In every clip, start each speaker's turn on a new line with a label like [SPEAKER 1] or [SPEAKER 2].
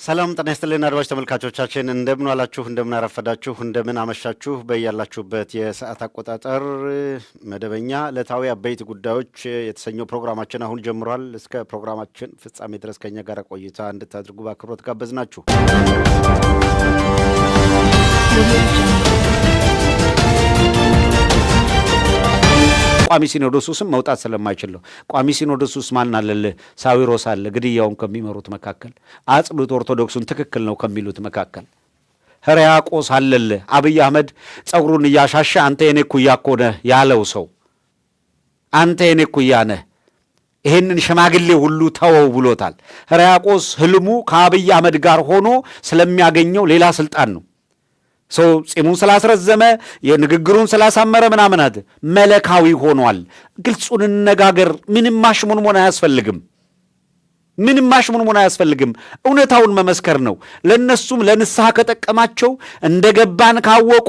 [SPEAKER 1] ሰላም ጤና ይስጥልን አድማጭ ተመልካቾቻችን እንደምን ዋላችሁ እንደምን አረፈዳችሁ እንደምን አመሻችሁ በያላችሁበት የሰዓት አቆጣጠር መደበኛ ዕለታዊ አበይት ጉዳዮች የተሰኘው ፕሮግራማችን አሁን ጀምሯል። እስከ ፕሮግራማችን ፍጻሜ ድረስ ከኛ ጋር ቆይታ እንድታደርጉ በአክብሮት ጋበዝናችሁ። ቋሚ ሲኖዶሱስም መውጣት ስለማይችል ነው። ቋሚ ሲኖዶሱስ ማን አለለ? ሳዊሮስ አለ፣ ግድያውን ከሚመሩት መካከል አጽብቶ ኦርቶዶክሱን ትክክል ነው ከሚሉት መካከል ሕርያቆስ አለለ። አብይ አህመድ ጸጉሩን እያሻሸ አንተ የኔ ኩያ እኮ ነህ ያለው ሰው አንተ የኔ ኩያ ነህ፣ ይሄንን ሽማግሌ ሁሉ ተወው ብሎታል። ሕርያቆስ ህልሙ ከአብይ አህመድ ጋር ሆኖ ስለሚያገኘው ሌላ ስልጣን ነው። ሰው ጺሙን ስላስረዘመ የንግግሩን ስላሳመረ ምናምናት መለካዊ ሆኗል። ግልጹን እንነጋገር። ምንም ማሽሙንሙን አያስፈልግም። ምንም ማሽሙንሙን አያስፈልግም። እውነታውን መመስከር ነው። ለነሱም ለንስሐ ከጠቀማቸው እንደገባን ካወቁ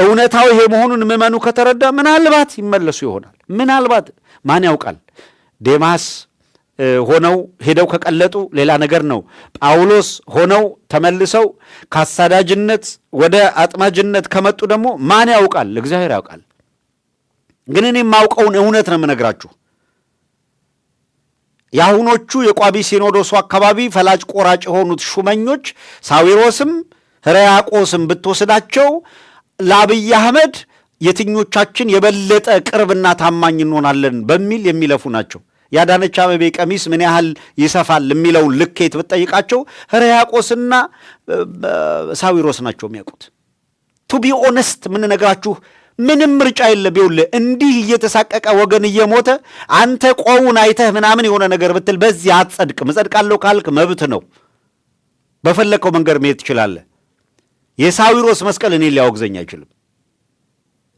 [SPEAKER 1] እውነታው ይሄ መሆኑን ምዕመኑ ከተረዳ ምናልባት ይመለሱ ይሆናል። ምናልባት ማን ያውቃል? ዴማስ ሆነው ሄደው ከቀለጡ ሌላ ነገር ነው። ጳውሎስ ሆነው ተመልሰው ከአሳዳጅነት ወደ አጥማጅነት ከመጡ ደግሞ ማን ያውቃል? እግዚአብሔር ያውቃል። ግን እኔ የማውቀውን እውነት ነው የምነግራችሁ። የአሁኖቹ የቋሚ ሲኖዶሱ አካባቢ ፈላጭ ቆራጭ የሆኑት ሹመኞች ሳዊሮስም ሕርያቆስም ብትወስዳቸው ለአብይ አህመድ የትኞቻችን የበለጠ ቅርብና ታማኝ እንሆናለን በሚል የሚለፉ ናቸው። የአዳነች አቤቤ ቀሚስ ምን ያህል ይሰፋል የሚለውን ልኬት ብትጠይቃቸው ሕርያቆስና ሳዊሮስ ናቸው የሚያውቁት። ቱ ቢ ኦነስት የምንነግራችሁ ምንም ምርጫ የለም። ይኸውልህ እንዲህ እየተሳቀቀ ወገን እየሞተ አንተ ቆውን አይተህ ምናምን የሆነ ነገር ብትል በዚህ አትጸድቅም። እጸድቃለሁ ካልክ መብት ነው። በፈለከው መንገድ መሄድ ትችላለህ። የሳዊሮስ መስቀል እኔ ሊያወግዘኝ አይችልም።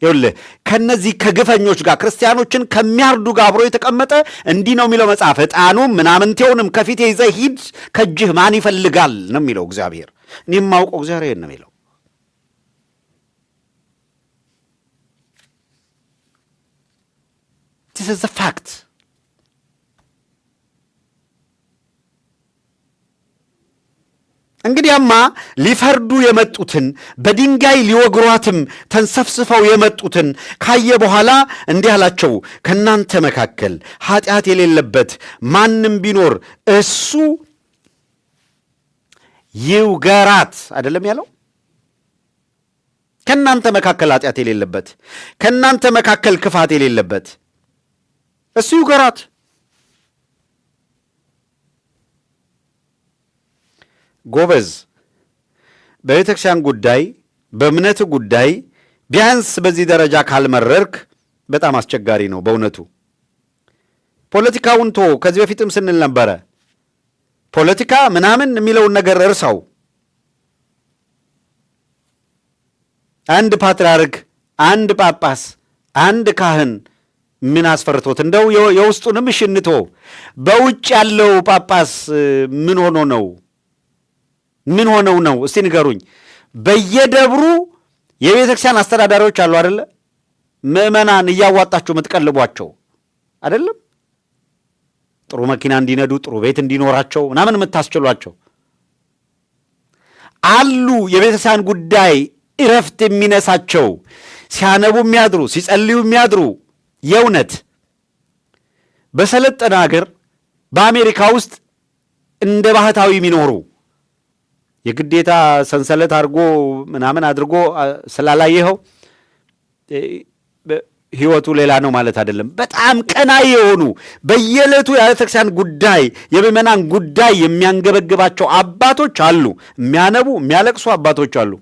[SPEAKER 1] ይኸውልህ ከነዚህ ከግፈኞች ጋር ክርስቲያኖችን ከሚያርዱ ጋር አብሮ የተቀመጠ እንዲህ ነው የሚለው መጽሐፍ። ዕጣኑም ምናምንቴውንም ከፊቴ ይዘህ ሂድ ከእጅህ ማን ይፈልጋል ነው የሚለው እግዚአብሔር። እኔ የማውቀው እግዚአብሔር ነው የሚለው። this is the fact። እንግዲያማ ሊፈርዱ የመጡትን በድንጋይ ሊወግሯትም ተንሰፍስፈው የመጡትን ካየ በኋላ እንዲህ አላቸው፣ ከእናንተ መካከል ኃጢአት የሌለበት ማንም ቢኖር እሱ ይውገራት። አይደለም ያለው? ከእናንተ መካከል ኃጢአት የሌለበት፣ ከእናንተ መካከል ክፋት የሌለበት እሱ ይውገራት። ጎበዝ፣ በቤተ ክርስቲያን ጉዳይ በእምነት ጉዳይ ቢያንስ በዚህ ደረጃ ካልመረርክ በጣም አስቸጋሪ ነው በእውነቱ። ፖለቲካውን ቶ ከዚህ በፊትም ስንል ነበረ፣ ፖለቲካ ምናምን የሚለውን ነገር እርሳው። አንድ ፓትርያርክ፣ አንድ ጳጳስ፣ አንድ ካህን ምን አስፈርቶት እንደው የውስጡንም ሽንቶ በውጭ ያለው ጳጳስ ምን ሆኖ ነው? ምን ሆነው ነው? እስቲ ንገሩኝ። በየደብሩ የቤተ ክርስቲያን አስተዳዳሪዎች አሉ አይደለ? ምዕመናን እያዋጣችሁ የምትቀልቧቸው አይደለም? ጥሩ መኪና እንዲነዱ ጥሩ ቤት እንዲኖራቸው ምናምን የምታስችሏቸው አሉ። የቤተ ክርስቲያን ጉዳይ እረፍት የሚነሳቸው ሲያነቡ የሚያድሩ ሲጸልዩ የሚያድሩ የእውነት በሰለጠነ ሀገር በአሜሪካ ውስጥ እንደ ባህታዊ የሚኖሩ የግዴታ ሰንሰለት አድርጎ ምናምን አድርጎ ስላላየኸው ህይወቱ ሌላ ነው ማለት አይደለም። በጣም ቀናይ የሆኑ በየዕለቱ የቤተክርስቲያን ጉዳይ የምዕመናን ጉዳይ የሚያንገበግባቸው አባቶች አሉ። የሚያነቡ የሚያለቅሱ አባቶች አሉ።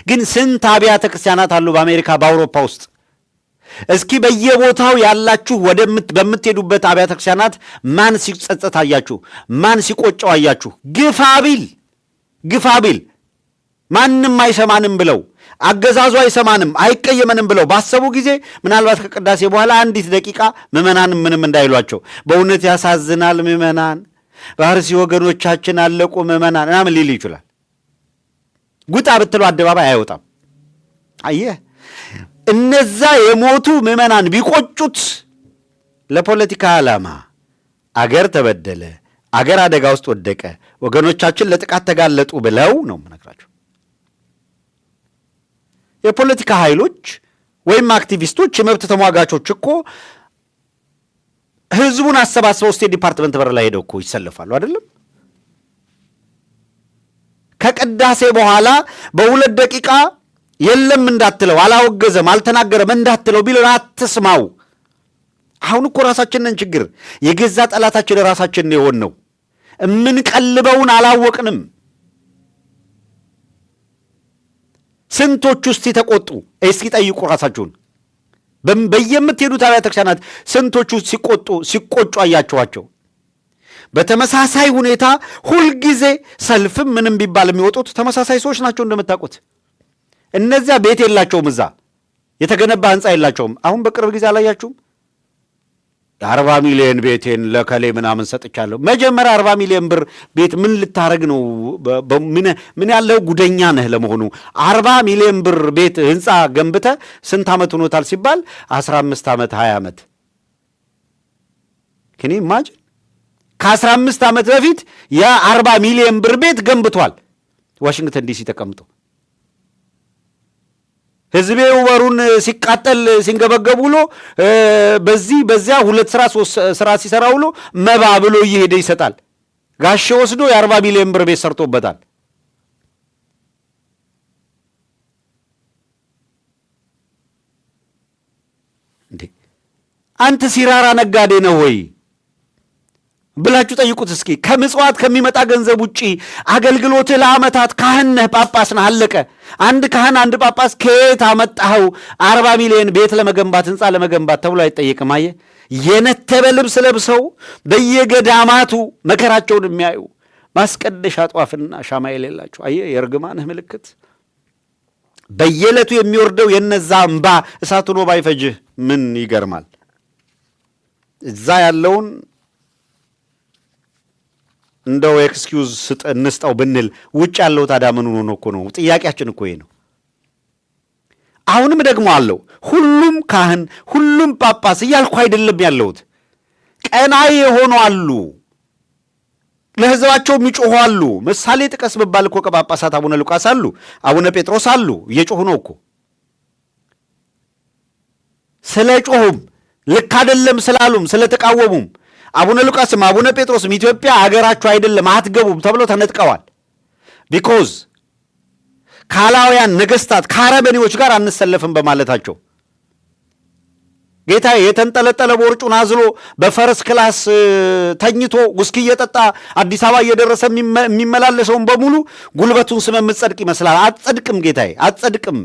[SPEAKER 1] ግን ስንት አብያተ ክርስቲያናት አሉ በአሜሪካ በአውሮፓ ውስጥ? እስኪ በየቦታው ያላችሁ በምትሄዱበት አብያተ ክርስቲያናት ማን ሲጸጸት አያችሁ? ማን ሲቆጨው አያችሁ? ግፋ ቢል ማንም አይሰማንም ብለው አገዛዙ አይሰማንም አይቀየመንም ብለው ባሰቡ ጊዜ ምናልባት ከቅዳሴ በኋላ አንዲት ደቂቃ ምዕመናንም ምንም እንዳይሏቸው። በእውነት ያሳዝናል። ምዕመናን በአርሲ ወገኖቻችን አለቁ ምዕመናን ምናምን ሊል ይችላል። ጉጣ ብትለው አደባባይ አይወጣም። አየህ፣ እነዛ የሞቱ ምዕመናን ቢቆጩት ለፖለቲካ ዓላማ አገር ተበደለ፣ አገር አደጋ ውስጥ ወደቀ፣ ወገኖቻችን ለጥቃት ተጋለጡ ብለው ነው የምነግራቸው። የፖለቲካ ኃይሎች ወይም አክቲቪስቶች፣ የመብት ተሟጋቾች እኮ ህዝቡን አሰባስበው ስቴት ዲፓርትመንት በር ላይ ሄደው እኮ ይሰለፋሉ አይደለም? ከቅዳሴ በኋላ በ2 ደቂቃ የለም እንዳትለው፣ አላወገዘም፣ አልተናገረም እንዳትለው ቢልን አትስማው። አሁን እኮ ራሳችንን ችግር የገዛ ጠላታችን ራሳችንን የሆን ነው። የምንቀልበውን አላወቅንም። ስንቶች ውስጥ ተቆጡ? እስኪ ጠይቁ ራሳችሁን። በየምትሄዱት አብያተ ክርስቲያናት ስንቶቹ ሲቆጩ አያችኋቸው? በተመሳሳይ ሁኔታ ሁልጊዜ ሰልፍም ምንም ቢባል የሚወጡት ተመሳሳይ ሰዎች ናቸው እንደምታውቁት። እነዚያ ቤት የላቸውም፣ እዛ የተገነባ ህንፃ የላቸውም። አሁን በቅርብ ጊዜ አላያችሁም? 40 ሚሊዮን ቤቴን ለከሌ ምናምን ሰጥቻለሁ። መጀመሪያ 40 ሚሊዮን ብር ቤት ምን ልታረግ ነው? ምን ያለው ጉደኛ ነህ ለመሆኑ? 40 ሚሊዮን ብር ቤት ህንፃ ገንብተ ስንት ዓመት ሆኖታል ሲባል 15 ዓመት 20 ዓመት። ከኔ ኢማጂን ከ15 ዓመት በፊት የ40 ሚሊዮን ብር ቤት ገንብቷል ዋሽንግተን ዲሲ ተቀምጦ። ህዝቤ ወሩን ሲቃጠል ሲንገበገብ ውሎ በዚህ በዚያ 2 ስራ 3 ስራ ሲሰራ ውሎ መባ ብሎ እየሄደ ይሰጣል። ጋሼ ወስዶ የ40 ሚሊዮን ብር ቤት ሰርቶበታል። እንዴ አንተ ሲራራ ነጋዴ ነው ወይ ብላችሁ ጠይቁት እስኪ። ከምጽዋት ከሚመጣ ገንዘብ ውጪ አገልግሎትህ ለዓመታት ካህን ነህ፣ ጳጳስ ነህ፣ አለቀ። አንድ ካህን አንድ ጳጳስ ከየት አመጣኸው 40 ሚሊዮን ቤት ለመገንባት ህንፃ ለመገንባት ተብሎ አይጠየቅም። አየህ፣ የነተበ ልብስ ለብሰው በየገዳማቱ መከራቸውን የሚያዩ ማስቀደሻ ጧፍና ሻማ የሌላቸው፣ አየህ፣ የእርግማንህ ምልክት። በየዕለቱ የሚወርደው የነዛ እምባ እሳት ሆኖ ባይፈጅህ ምን ይገርማል? እዛ ያለውን እንደው ኤክስኪውዝ እንስጠው ብንል ውጭ ያለው ታዲያ ምን ሆኖ እኮ ነው? ጥያቄያችን እኮ ይሄ ነው። አሁንም ደግሞ አለው ሁሉም ካህን ሁሉም ጳጳስ እያልኩ አይደለም ያለሁት። ቀናይ የሆኑ አሉ፣ ለህዝባቸው የሚጮኹ አሉ። ምሳሌ ጥቀስ ብባል እኮ ከጳጳሳት አቡነ ሉቃስ አሉ፣ አቡነ ጴጥሮስ አሉ። እየጮኹ ነው እኮ ስለ ጮኹም ልክ አይደለም ስላሉም ስለተቃወሙም አቡነ ሉቃስም አቡነ ጴጥሮስም ኢትዮጵያ አገራችሁ አይደለም አትገቡም ተብለው ተነጥቀዋል። ቢኮዝ ካላውያን ነገስታት ከአረመኔዎች ጋር አንሰለፍም በማለታቸው። ጌታ የተንጠለጠለ ቦርጩን አዝሎ በፈረስ ክላስ ተኝቶ ውስኪ እየጠጣ አዲስ አበባ እየደረሰ የሚመላለሰውን በሙሉ ጉልበቱን ስመ የምትጸድቅ ይመስላል። አትጸድቅም ጌታዬ፣ አትጸድቅም።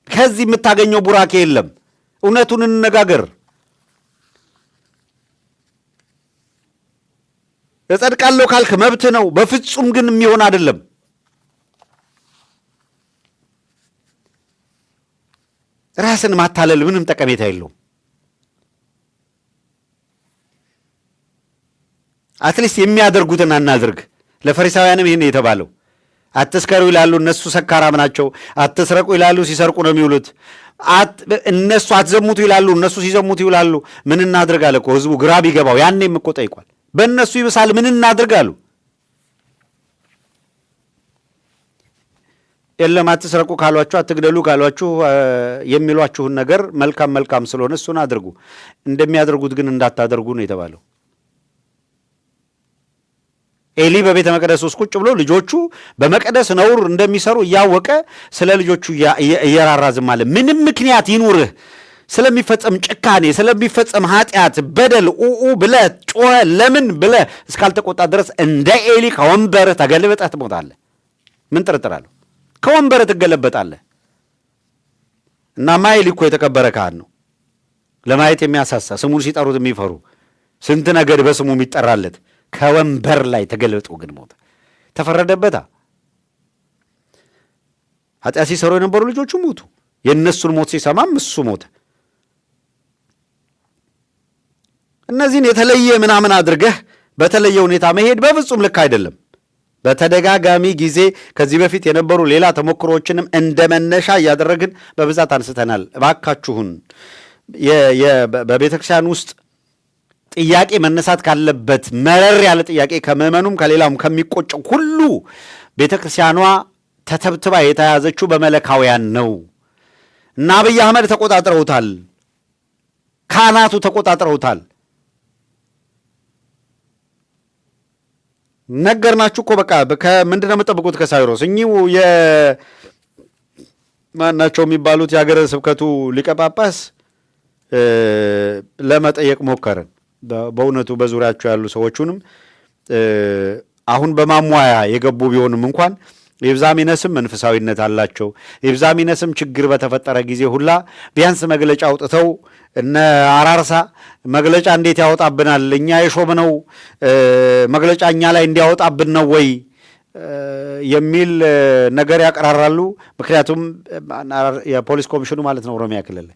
[SPEAKER 1] ከዚህ የምታገኘው ቡራኬ የለም። እውነቱን እንነጋገር። እጸድቃለሁ ካልክ መብት ነው። በፍጹም ግን የሚሆን አይደለም። ራስን ማታለል ምንም ጠቀሜታ የለውም። አትሊስት የሚያደርጉትን አናድርግ። ለፈሪሳውያንም ይህን የተባለው አትስከሩ ይላሉ፣ እነሱ ሰካራም ናቸው። አትስረቁ ይላሉ፣ ሲሰርቁ ነው የሚውሉት። እነሱ አትዘሙቱ ይላሉ፣ እነሱ ሲዘሙቱ ይውላሉ። ምን እናድርግ አለ እኮ ህዝቡ ግራ ቢገባው። ያኔም እኮ ጠይቋል። በእነሱ ይብሳል፣ ምን እናድርግ አሉ። የለም አትስረቁ ካሏችሁ፣ አትግደሉ ካሏችሁ የሚሏችሁን ነገር መልካም መልካም ስለሆነ እሱን አድርጉ፣ እንደሚያደርጉት ግን እንዳታደርጉ ነው የተባለው። ኤሊ በቤተ መቅደስ ውስጥ ቁጭ ብሎ ልጆቹ በመቅደስ ነውር እንደሚሰሩ እያወቀ ስለ ልጆቹ እየራራ ዝም አለ። ምንም ምክንያት ይኑርህ ስለሚፈጸም ጭካኔ፣ ስለሚፈጸም ኃጢአት፣ በደል ኡኡ ብለህ ጮኸ ለምን ብለህ እስካልተቆጣ ድረስ እንደ ኤሊ ከወንበርህ ተገልበጠህ ትሞታለህ። ምን ጥርጥር አለው? ከወንበርህ ትገለበጣለህ። እናማ ኤሊ እኮ የተከበረ ካህን ነው፣ ለማየት የሚያሳሳ ስሙን ሲጠሩት የሚፈሩ ስንት ነገድ በስሙ የሚጠራለት ከወንበር ላይ ተገልብጦ ግን ሞተ። ተፈረደበታ። ኃጢአት ሲሰሩ የነበሩ ልጆቹ ሞቱ። የእነሱን ሞት ሲሰማም እሱ ሞተ። እነዚህን የተለየ ምናምን አድርገህ በተለየ ሁኔታ መሄድ በፍጹም ልክ አይደለም። በተደጋጋሚ ጊዜ ከዚህ በፊት የነበሩ ሌላ ተሞክሮዎችንም እንደ መነሻ እያደረግን በብዛት አንስተናል። እባካችሁን በቤተ ክርስቲያን ውስጥ ጥያቄ መነሳት ካለበት መረር ያለ ጥያቄ ከምዕመኑም ከሌላውም ከሚቆጨው ሁሉ ቤተ ክርስቲያኗ ተተብትባ የተያዘችው በመለካውያን ነው እና አብይ አህመድ ተቆጣጥረውታል፣ ካህናቱ ተቆጣጥረውታል። ነገርናችሁ እኮ በቃ ምንድን ነው የምጠብቁት ከሳዊሮስ? እኚሁ ማናቸው የሚባሉት የሀገረ ስብከቱ ሊቀ ጳጳስ ለመጠየቅ ሞከርን። በእውነቱ በዙሪያቸው ያሉ ሰዎቹንም አሁን በማሟያ የገቡ ቢሆንም እንኳን የብዛሚነስም መንፈሳዊነት አላቸው። የብዛሚነስም ችግር በተፈጠረ ጊዜ ሁላ ቢያንስ መግለጫ አውጥተው እነ አራርሳ መግለጫ እንዴት ያወጣብናል? እኛ የሾምነው መግለጫ እኛ ላይ እንዲያወጣብን ነው ወይ የሚል ነገር ያቀራራሉ። ምክንያቱም የፖሊስ ኮሚሽኑ ማለት ነው ኦሮሚያ ክልል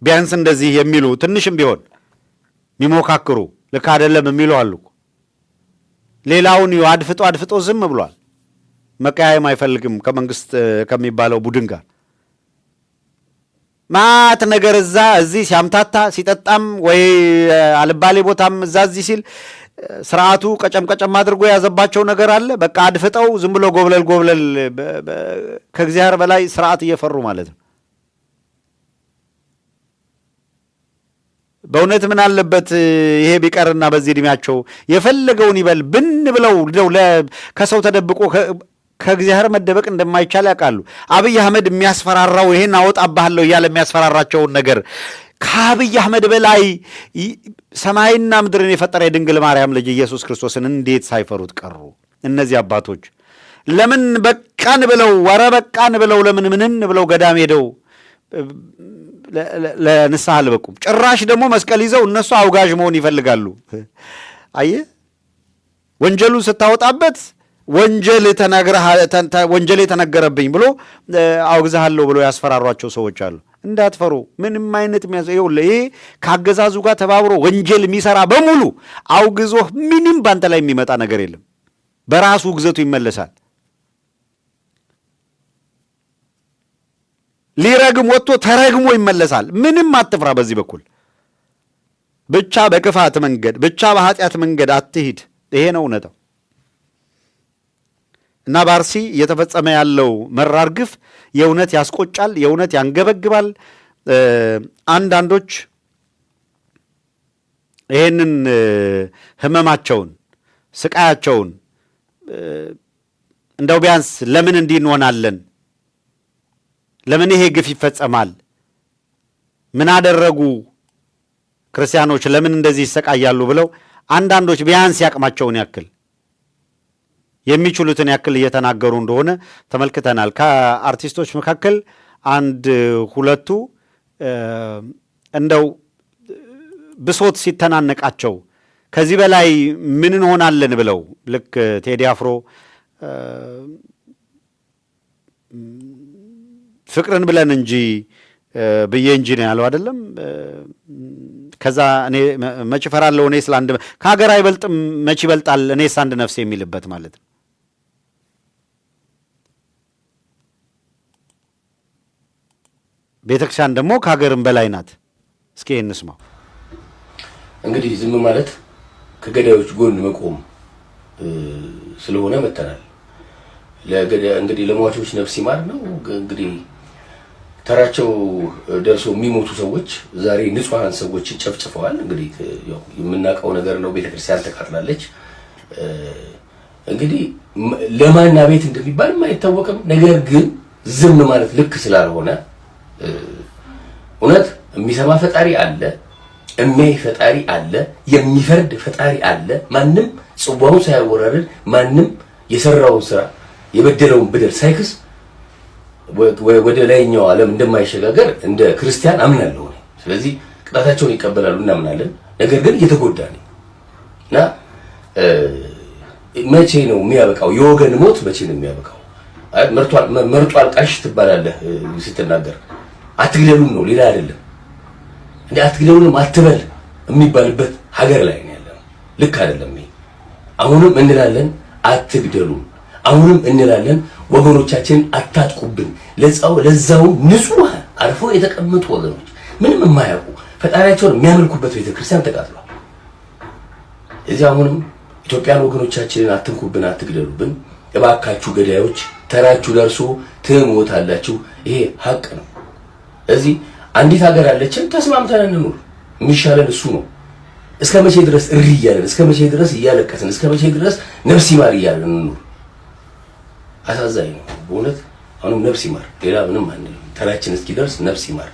[SPEAKER 1] ቢያንስ እንደዚህ የሚሉ ትንሽም ቢሆን የሚሞካክሩ ልክ አይደለም የሚሉ አሉ። ሌላውን አድፍጦ ዝም ብሏል። መቀያየም አይፈልግም ከመንግስት ከሚባለው ቡድን ጋር ማት ነገር እዚህ ሲያምታታ ሲጠጣም ወይ አልባሌ ቦታም እዚህ ሲል ስርዓቱ ቀጨም አድርጎ ያዘባቸው ነገር አለ። በቃ አድፍጠው ዝም ብሎ ጎብለል ከእግዚአብሔር በላይ ስርዓት እየፈሩ ማለት ነው። በእውነት ምን አለበት ይሄ ቢቀርና በዚህ እድሜያቸው የፈለገውን ይበል ብን ብለው ከሰው ተደብቆ ከእግዚአብሔር መደበቅ እንደማይቻል ያውቃሉ። አብይ አህመድ የሚያስፈራራው ይሄን አወጣብሃለሁ እያለ የሚያስፈራራቸውን ነገር ከአብይ አህመድ በላይ ሰማይና ምድርን የፈጠረ የድንግል ማርያም ልጅ ኢየሱስ ክርስቶስን እንዴት ሳይፈሩት ቀሩ? እነዚህ አባቶች ለምን በቃን ብለው በቃን ብለው ለምን ምንን ብለው ገዳም ሄደው ለንስሐ አልበቁም? ጭራሽ ደግሞ መስቀል ይዘው እነሱ አውጋዥ መሆን ይፈልጋሉ። አየህ፣ ወንጀሉን ስታወጣበት ወንጀል የተነገረብኝ ብሎ አውግዛለሁ ብሎ ያስፈራሯቸው ሰዎች አሉ። እንዳትፈሩ ምንም አይነት ይሄ ከአገዛዙ ጋር ተባብሮ ወንጀል የሚሰራ በሙሉ አውግዞህ ምንም ባንተ ላይ የሚመጣ ነገር የለም። በራሱ ውግዘቱ ይመለሳል። ሊረግም ወጥቶ ተረግሞ ይመለሳል። ምንም አትፍራ። በዚህ በኩል ብቻ በክፋት መንገድ ብቻ በኃጢአት መንገድ አትሂድ። ይሄ ነው እውነታው። እና በአርሲ እየተፈጸመ ያለው መራር ግፍ የእውነት ያስቆጫል፣ የእውነት ያንገበግባል። አንዳንዶች ይሄንን ህመማቸውን ስቃያቸውን እንደው ቢያንስ ለምን እንዲህ እንሆናለን? ለምን ይሄ ግፍ ይፈጸማል? ምን አደረጉ ክርስቲያኖች? ለምን እንደዚህ ይሰቃያሉ? ብለው አንዳንዶች ቢያንስ ያቅማቸውን ያክል የሚችሉትን ያክል እየተናገሩ እንደሆነ ተመልክተናል። ከአርቲስቶች መካከል አንድ ሁለቱ እንደው ብሶት ሲተናነቃቸው ከዚህ በላይ ምን እንሆናለን ብለው ልክ ቴዲ አፍሮ ፍቅርን ብለን እንጂ ብዬ እንጂ ነው ያለው አይደለም። ከዛ እኔ መች እፈራለሁ እኔ ስለ አንድ ከሀገር አይበልጥም መች ይበልጣል እኔስ አንድ ነፍስ የሚልበት ማለት ነው። ቤተክርስቲያን ደግሞ ከሀገርም በላይ ናት። እስኪ እንስማው።
[SPEAKER 2] እንግዲህ ዝም ማለት ከገዳዮች ጎን መቆም ስለሆነ መተናል። እንግዲህ ለሟቾች ነፍስ ይማር ነው። እንግዲህ ተራቸው ደርሶ የሚሞቱ ሰዎች ዛሬ ንጹሃን ሰዎችን ጨፍጭፈዋል። እንግዲህ ያው የምናውቀው ነገር ነው። ቤተክርስቲያን ተቃጥላለች። እንግዲህ ለማና ቤት እንደሚባል አይታወቅም። ነገር ግን ዝም ማለት ልክ ስላልሆነ እውነት የሚሰማ ፈጣሪ አለ፣ የሚያይ ፈጣሪ አለ፣ የሚፈርድ ፈጣሪ አለ። ማንም ጽዋውን ሳያወራርድ ማንም የሰራውን ስራ የበደለውን በደል ሳይክስ ወደ ላይኛው ዓለም እንደማይሸጋገር እንደ ክርስቲያን አምናለሁ። ስለዚህ ቅጣታቸውን ይቀበላሉ እናምናለን። ነገር ግን እየተጎዳ ነው እና መቼ ነው የሚያበቃው? የወገን ሞት መቼ ነው የሚያበቃው? መርጦ አልቃሽ ትባላለህ ስትናገር። አትግደሉን ነው ሌላ አይደለም። እንዴ አትግደሉንም አትበል የሚባልበት ሀገር ላይ ነው ያለው። ልክ አይደለም ይሄ። አሁንም እንላለን አትግደሉን፣ አሁንም እንላለን ወገኖቻችንን አታጥቁብን። ለዛው ንጹህ አርፎ የተቀመጡ ወገኖች ምንም የማያውቁ ፈጣሪያቸውን የሚያመልኩበት ቤተክርስቲያን ተቃጥሏል። እዚህ አሁንም ኢትዮጵያን ወገኖቻችንን አትንኩብን፣ አትግደሉብን እባካችሁ ገዳዮች፣ ተራችሁ ደርሶ ትሞታላችሁ። ይሄ ሀቅ ነው። እዚህ አንዲት ሀገር አለችን፣ ተስማምተን እንኑር። የሚሻለን እሱ ነው። እስከ መቼ ድረስ እሪ እያለን፣ እስከ መቼ ድረስ እያለቀስን፣ እስከ መቼ ድረስ ነፍስ ይማር እያለን እንኑር? አሳዛኝ ነው በእውነት። አሁንም ነፍስ ይማር፣ ሌላ ምንም አንልም። ተራችን እስኪደርስ ነፍስ ይማር።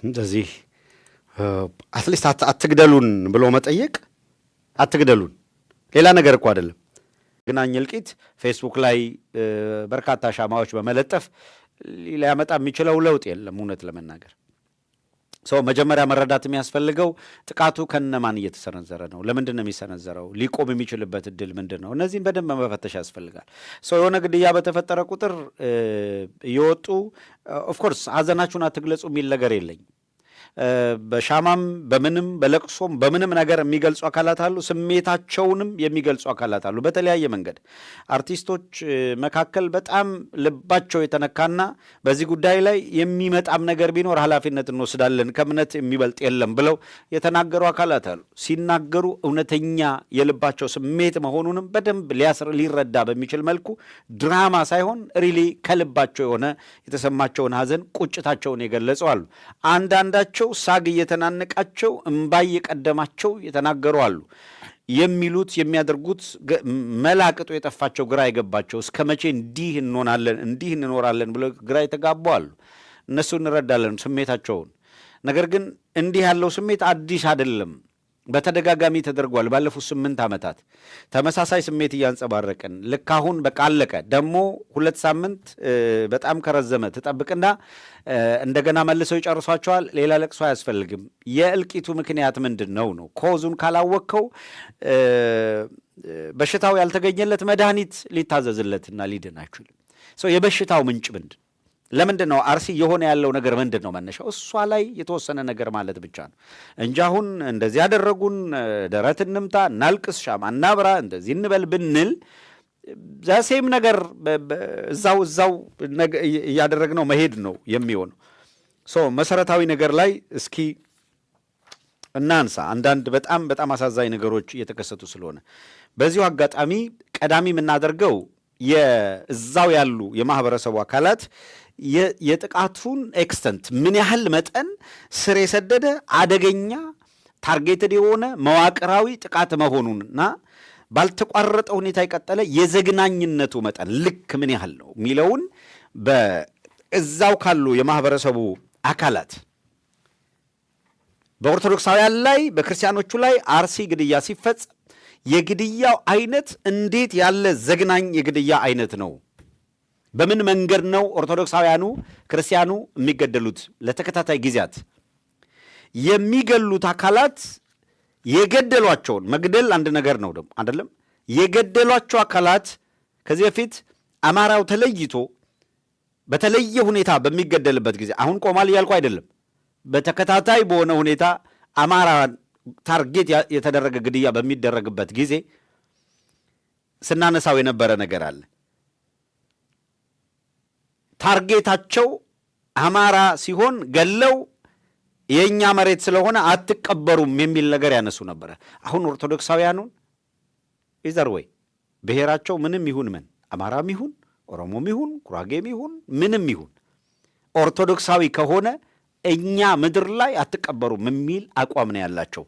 [SPEAKER 1] እንደዚህ አትሊስት አትግደሉን ብሎ መጠየቅ፣ አትግደሉን ሌላ ነገር እኮ አይደለም። ግናኝ እልቂት ፌስቡክ ላይ በርካታ ሻማዎች በመለጠፍ ሊያመጣ የሚችለው ለውጥ የለም። እውነት ለመናገር ሰው መጀመሪያ መረዳት የሚያስፈልገው ጥቃቱ ከነማን እየተሰነዘረ ነው፣ ለምንድን ነው የሚሰነዘረው፣ ሊቆም የሚችልበት እድል ምንድን ነው? እነዚህም በደንብ መፈተሽ ያስፈልጋል። ሰው የሆነ ግድያ በተፈጠረ ቁጥር እየወጡ ኦፍኮርስ ሀዘናችሁን አትግለጹ የሚል ነገር የለኝም። በሻማም በምንም በለቅሶም በምንም ነገር የሚገልጹ አካላት አሉ። ስሜታቸውንም የሚገልጹ አካላት አሉ በተለያየ መንገድ። አርቲስቶች መካከል በጣም ልባቸው የተነካና በዚህ ጉዳይ ላይ የሚመጣም ነገር ቢኖር ኃላፊነት እንወስዳለን ከእምነት የሚበልጥ የለም ብለው የተናገሩ አካላት አሉ። ሲናገሩ እውነተኛ የልባቸው ስሜት መሆኑንም በደንብ ሊረዳ በሚችል መልኩ ድራማ ሳይሆን ሪሊ ከልባቸው የሆነ የተሰማቸውን ሀዘን ቁጭታቸውን የገለጹ አሉ። አንዳንዳቸው ሳግ እየተናነቃቸው እምባ እየቀደማቸው የተናገሩ አሉ። የሚሉት የሚያደርጉት መላቅጡ የጠፋቸው ግራ የገባቸው እስከ መቼ እንዲህ እንሆናለን እንዲህ እንኖራለን ብለው ግራ የተጋቡ አሉ። እነሱ እንረዳለን ስሜታቸውን። ነገር ግን እንዲህ ያለው ስሜት አዲስ አይደለም፣ በተደጋጋሚ ተደርጓል። ባለፉት 8 ዓመታት ተመሳሳይ ስሜት እያንጸባረቅን ልክ አሁን በቃ አለቀ ደግሞ 2 ሳምንት በጣም ከረዘመ ትጠብቅና እንደገና መልሰው ይጨርሷቸዋል። ሌላ ለቅሶ አያስፈልግም። የእልቂቱ ምክንያት ምንድን ነው? ኮዙን ካላወቅከው በሽታው ያልተገኘለት መድኃኒት ሊታዘዝለትና ሊድን አይችልም። የበሽታው ምንጭ ምንድን ለምንድን ነው? አርሲ የሆነ ያለው ነገር ምንድን ነው መነሻው? እሷ ላይ የተወሰነ ነገር ማለት ብቻ ነው እንጂ አሁን እንደዚህ ያደረጉን ደረት እንምታ፣ እናልቅስ፣ ሻማ እናብራ፣ እንደዚህ እንበል ብንል ዛሴም ነገር እዛው እያደረግነው መሄድ ነው የሚሆነው። መሰረታዊ ነገር ላይ እስኪ እናንሳ። አንዳንድ በጣም በጣም አሳዛኝ ነገሮች እየተከሰቱ ስለሆነ በዚሁ አጋጣሚ ቀዳሚ የምናደርገው የእዛው ያሉ የማህበረሰቡ አካላት የጥቃቱን ኤክስተንት ምን ያህል መጠን ስር የሰደደ አደገኛ ታርጌትድ የሆነ መዋቅራዊ ጥቃት መሆኑንና ባልተቋረጠ ሁኔታ የቀጠለ የዘግናኝነቱ መጠን ልክ ምን ያህል ነው የሚለውን በእዛው ካሉ የማህበረሰቡ አካላት በኦርቶዶክሳውያን ላይ በክርስቲያኖቹ ላይ አርሲ ግድያ ሲፈጸም የግድያው አይነት እንዴት ያለ ዘግናኝ የግድያ አይነት ነው? በምን መንገድ ነው ኦርቶዶክሳውያኑ ክርስቲያኑ የሚገደሉት? ለተከታታይ ጊዜያት የሚገሉት አካላት የገደሏቸውን መግደል አንድ ነገር ነው ደግሞ አይደለም። የገደሏቸው አካላት ከዚህ በፊት አማራው ተለይቶ በተለየ ሁኔታ በሚገደልበት ጊዜ አሁን ቆማል እያልኩ አይደለም። በተከታታይ በሆነ ሁኔታ አማራን ታርጌት የተደረገ ግድያ በሚደረግበት ጊዜ ስናነሳው የነበረ ነገር አለ። ታርጌታቸው አማራ ሲሆን ገለው የኛ መሬት ስለሆነ አትቀበሩም የሚል ነገር ያነሱ ነበረ። አሁን ኦርቶዶክሳውያኑን ይዘር ወይ ብሔራቸው ምንም ይሁን ምን አማራም ይሁን ኦሮሞም ይሁን ጉራጌም ይሁን ምንም ይሁን ኦርቶዶክሳዊ ከሆነ እኛ ምድር ላይ አትቀበሩም የሚል አቋም ነው ያላቸው።